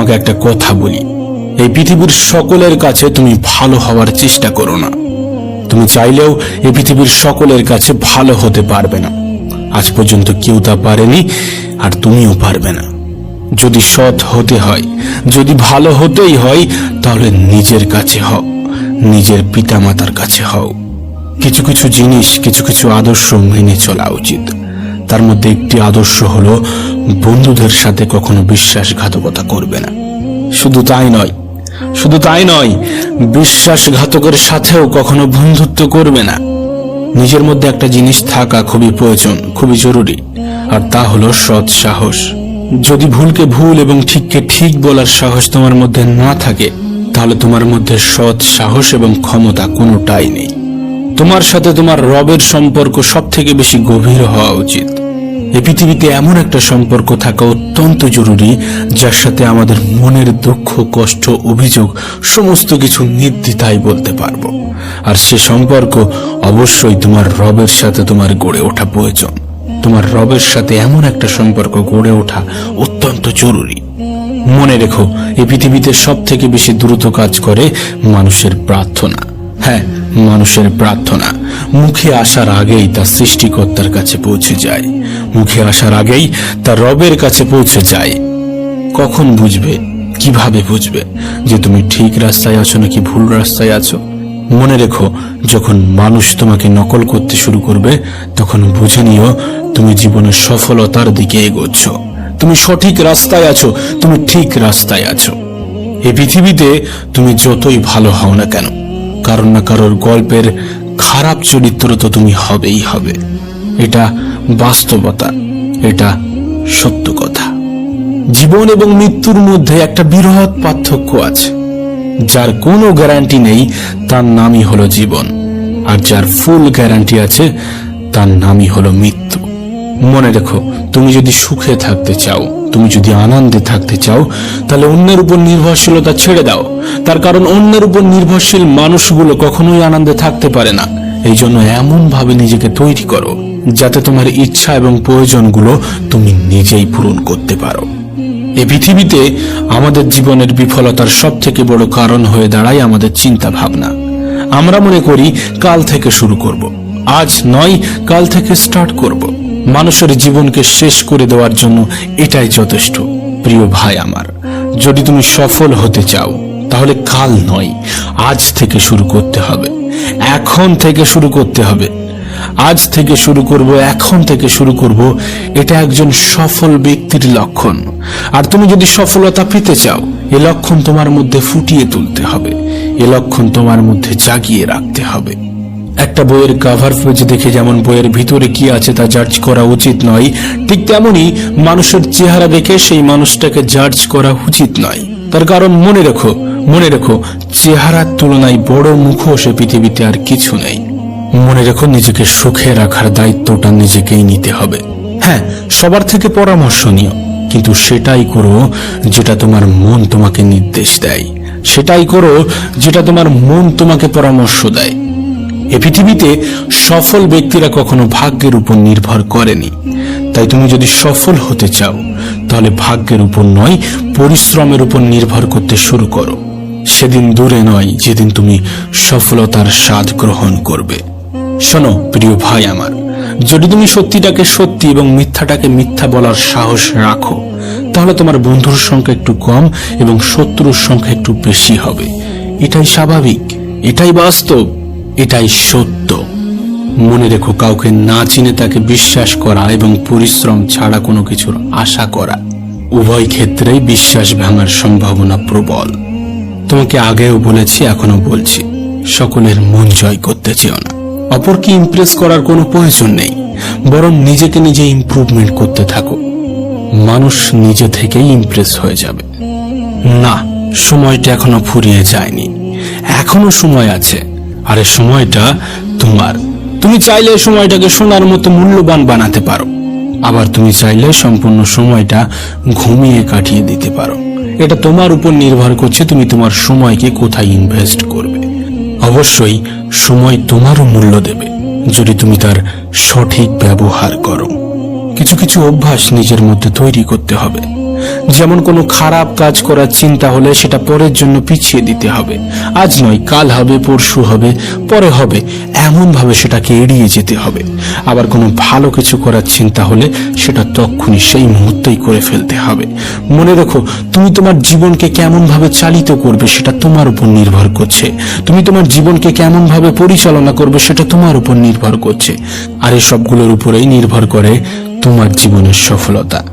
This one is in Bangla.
তোমাকে একটা কথা বলি, এই পৃথিবীর সকলের কাছে তুমি ভালো হওয়ার চেষ্টা করো না। তুমি চাইলেও এই পৃথিবীর সকলের কাছে ভালো হতে পারবে না। আজ পর্যন্ত কেউ তা পারেনি, আর তুমিও পারবে না। যদি সৎ হতে হয়, যদি ভালো হতেই হয়, তাহলে নিজের কাছে হও, নিজের পিতামাতার কাছে হও। কিছু কিছু জিনিস, কিছু কিছু আদর্শ মেনে চলা উচিত। তার মধ্যে একটি আদর্শ হলো বন্ধুদের সাথে কখনো বিশ্বাসঘাতকতা করবে না। শুধু তাই নয়, বিশ্বাসঘাতকের সাথেও কখনো বন্ধুত্ব করবে না। নিজের মধ্যে একটা জিনিস থাকা খুবই প্রয়োজন, খুবই জরুরি, আর তা হলো সৎ সাহস। যদি ভুলকে ভুল এবং ঠিককে ঠিক বলার সাহস তোমার মধ্যে না থাকে, তাহলে তোমার মধ্যে সৎ সাহস এবং ক্ষমতা কোনোটাই নেই। তোমার সাথে তোমার রবের সম্পর্ক সব থেকে বেশি গভীর হওয়া উচিত। এই পৃথিবীতে এমন একটা সম্পর্ক থাকা অত্যন্ত জরুরি, যার সাথে আমাদের মনের দুঃখ, কষ্ট, অভিযোগ সমস্ত কিছু নির্দ্বিধায় বলতে পারবো। আর সে সম্পর্ক অবশ্যই তোমার রবের সাথে তোমার গড়ে ওঠা প্রয়োজন। তোমার রবের সাথে এমন একটা সম্পর্ক গড়ে ওঠা অত্যন্ত জরুরি। মনে রেখো, এই পৃথিবীতে সব থেকে বেশি দ্রুত কাজ করে মানুষের প্রার্থনা। হ্যাঁ, মানুষের প্রার্থনা মুখে আসার আগেই তা সৃষ্টিকর্তার কাছে পৌঁছে যায়, মুখে আসার আগেই তা রবের কাছে পৌঁছে যায়। কখন বুঝবে, কিভাবে বুঝবে যে তুমি ঠিক রাস্তায় আছো নাকি ভুল রাস্তায় আছো? মনে রেখো, যখন মানুষ তোমাকে নকল করতে শুরু করবে, তখন বুঝে নিও তুমি জীবনের সফলতার দিকে এগোচ্ছ। তুমি সঠিক রাস্তায় আছো, তুমি ঠিক রাস্তায় আছো। এই পৃথিবীতে তুমি যতই ভালো হও না কেন, কারোর না কারোর গল্পের খারাপ চরিত্র তো তুমি হবেই হবে। এটা বাস্তবতা, এটা সত্য কথা। জীবন এবং মৃত্যুর মধ্যে একটা বৃহৎ পার্থক্য আছে। যার কোনো গ্যারান্টি নেই, তার নামই হলো জীবন, আর যার ফুল গ্যারান্টি আছে, তার নামই হলো মৃত্যু। মনে রেখো, তুমি যদি সুখে থাকতে চাও, তুমি যদি আনন্দে থাকতে চাও, তাহলে অন্যের উপর নির্ভরশীলতা ছেড়ে দাও। তার কারণ অন্যের উপর নির্ভরশীল মানুষগুলো কখনোই আনন্দে থাকতে পারে না। এই জন্য এমন ভাবে নিজেকে তৈরি করো যাতে তোমার ইচ্ছা এবং প্রয়োজনগুলো তুমি নিজেই পূরণ করতে পারো। এই পৃথিবীতে আমাদের জীবনের বিফলতার সব থেকে বড় কারণ হয়ে দাঁড়ায় আমাদের চিন্তা ভাবনা। আমরা মনে করি কাল থেকে শুরু করব, আজ নয় কাল থেকে স্টার্ট করব। মানুষের জীবনকে শেষ করে দেওয়ার জন্য এটাই যথেষ্ট। প্রিয় ভাই আমার, যদি তুমি সফল হতে চাও, তাহলে কাল নয়, আজ থেকে শুরু করতে হবে, এখন থেকে শুরু করতে হবে। আজ থেকে শুরু করব, এখন থেকে শুরু করব, এটা একজন সফল ব্যক্তির লক্ষণ। আর তুমি যদি সফলতা পেতে চাও, এ লক্ষণ তোমার মধ্যে ফুটিয়ে তুলতে হবে, এ লক্ষণ তোমার মধ্যে জাগিয়ে রাখতে হবে। একটা বইয়ের কভার পেজ দেখে যেমন বইয়ের ভিতরে কি আছে তা জাজ করা উচিত নয়, ঠিক তেমনি মানুষের চেহারা দেখে সেই মানুষটাকে জাজ করা উচিত নয়। তার কারণ মনে রেখো, চেহারার তুলনায় বড় মুখোশ পৃথিবীতে আর কিছু নেই। মনে রেখো, নিজেকে সুখে রাখার দায়িত্বটা নিজেকেই নিতে হবে। হ্যাঁ, সবার থেকে পরামর্শ নিও, কিন্তু সেটাই করো যেটা তোমার মন তোমাকে নির্দেশ দেয়, সেটাই করো যেটা তোমার মন তোমাকে পরামর্শ দেয়। এই পৃথিবীতে সফল ব্যক্তিরা কখনো ভাগ্যের উপর নির্ভর করেনি। তাই তুমি যদি সফল হতে চাও, তাহলে ভাগ্যের উপর নয়, পরিশ্রমের উপর নির্ভর করতে শুরু করো। সেদিন দূরে নয় যেদিন তুমি সফলতার স্বাদ গ্রহণ করবে। শোনো প্রিয় ভাই আমার, যদি তুমি সত্যিটাকে সত্যি এবং মিথ্যাটাকে মিথ্যা বলার সাহস রাখো, তাহলে তোমার বন্ধুর সংখ্যা একটু কম এবং শত্রুর সংখ্যা একটু বেশি হবে। এটাই স্বাভাবিক, এটাই বাস্তব, এটাই সত্য। মনে রেখো, কাউকে না চিনে তাকে বিশ্বাস করা এবং পরিশ্রম ছাড়া কোনো কিছুর আশা করা, উভয় ক্ষেত্রেই বিশ্বাস ভাঙার সম্ভাবনা প্রবল। তোমাকে আগেও বলেছি, এখনো বলছি, সকলের মন জয় করতে চেও না। অপরকে ইমপ্রেস করার কোনো প্রয়োজন নেই, বরং নিজেকে নিজে ইমপ্রুভমেন্ট করতে থাকো। মানুষ নিজে থেকেই ইমপ্রেস হয়ে যাবে। না, সময়টা এখনো ফুরিয়ে যায়নি, এখনো সময় আছে। আর এই সময়টা তোমার। তুমি চাইলে সময়টাকে সোনার মতো মূল্যবান বানাতে পারো, আবার তুমি চাইলে সম্পূর্ণ সময়টা ঘুমিয়ে কাটিয়ে দিতে পারো। এটা তোমার উপর নির্ভর করছে তুমি তোমার সময়কে কোথায় ইনভেস্ট করবে। অবশ্যই সময় তোমারও মূল্য দেবে যদি তুমি তার সঠিক ব্যবহার করো। কিছু কিছু অভ্যাস নিজের মধ্যে তৈরি করতে হবে, যেমন কোনো খারাপ কাজ করার চিন্তা হলে সেটা পরের জন্য পিছিয়ে দিতে হবে। আজ নয়, কাল হবে, পরশু হবে, পরে হবে, এমন ভাবে সেটাকে এড়িয়ে যেতে হবে। আবার কোনো ভালো কিছু করার চিন্তা হলে সেটা তখনই সেই মুহূর্তেই করে ফেলতে হবে। মনে রেখো, তুমি তোমার জীবনকে কেমন ভাবে চালিত করবে সেটা তোমার উপর নির্ভর করছে। তুমি তোমার জীবনকে কেমন ভাবে পরিচালনা করবে সেটা তোমার উপর নির্ভর করছে। আর এই সবগুলোর উপরেই নির্ভর করে তোমার জীবনের সফলতা।